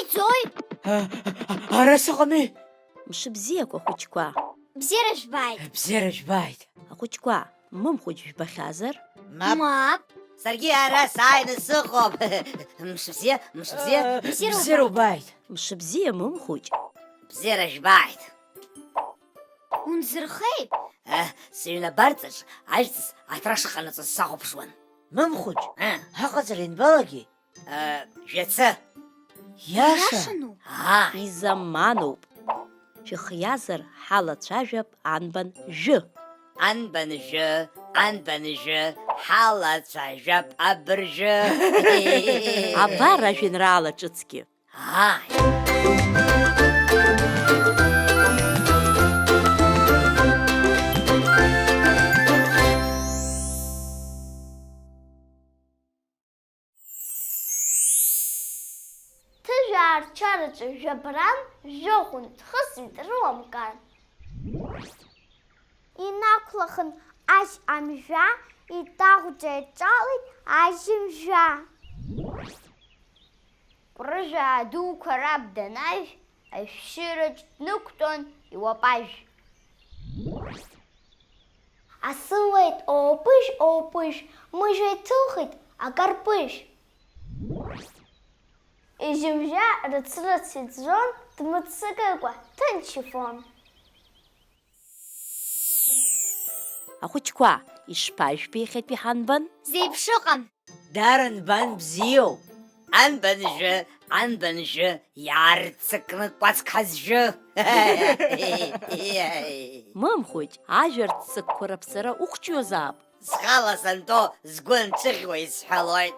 Иҵои? Ара сыҟами. Мшыбзиақәа ахәыҷқәа. Бзиара жәбааит. Бзиара жәбааит. Ахәыҷқәа, мымхәыҷ жәбахьазар? Мап. Саргьы ара сааины сыҟоуп. Мшыбзиа. Бзиара убааит. Мшыбзиа, мымхәыҷ. Бзиара жәбааит. Унзырхеит? Сыҩны абарҵаҿ ажәҵыс аҭра шыҟанаҵаз сахәаԥшуан. Мымхәыҷ, ҳаҟаҵара ианбалагеи? Жәацы. Иаша? Иашану? Изаманоуп. Шәыхиазар ҳалацәажәап анбан жәы. Анбан жәы, ҳалацәажәап абыржәы. Абар ажәеинраала ҿыцгьы. Ҭыжәаарчараҿы жәабран, жәохәын дхысит рыламкан. Инақәлахын ажь амжәа, итаӷәҷа иҿалит ажьымжәа. Рыжәаа дуқәа раб данажә, ашәшьыраҿ днықәтәон иуапажә. Асы леит оопыжь, мыжәа иҭылхит акарпыжь. Ижьымжьа рыц-рыц иӡәӡәон, дмыццакыкәа ҭынч ифон. Ахәыҷқәа, ишԥажәбеи иахьатәи ҳанбан? Зеиԥшыҟам. Дара нбан бзиоуп. Анбан жәы, иаарццакны кәацк ҳазжәы. Мымхәыҷ, ажәарццакқәа раԥҵара ухәҷҩозаап. Схала санто згәы нцәыӷьуа исҳәалоит.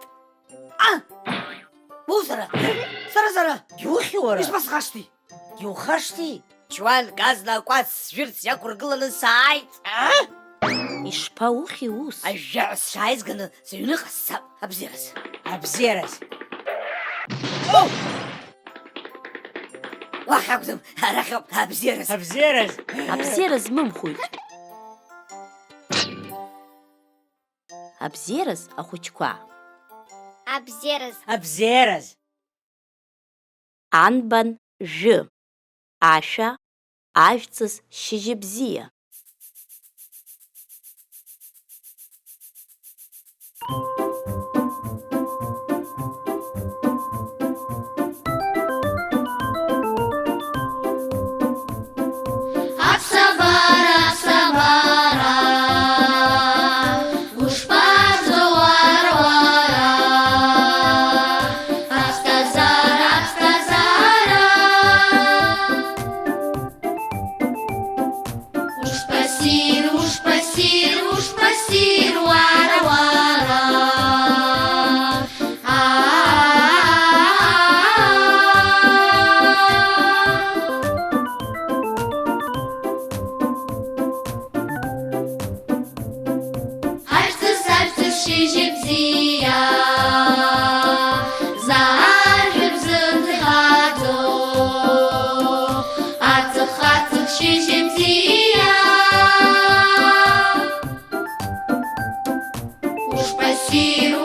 Сара. Иухьи уара? Ишԥасхашҭи? Иухашҭи? Ҷуан газла акәац жәырц иақәыргыланы сааит. Ишԥаухьи ус? Ажәжәаҳәа сшааизганы сыҩныҟа сцап. Абзиараз. Абзиараз. Уахь акәӡам, арахьоуп абзиараз. Абзиараз. Абзиараз, мымхәыҷ. Абзиараз, ахәыҷқәа. Абзиараз. Анбан жәы. Ашәа, ажәҵыс шьыжьыбзиа.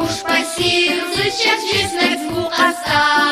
Уж пассир, зачем честность звук остался?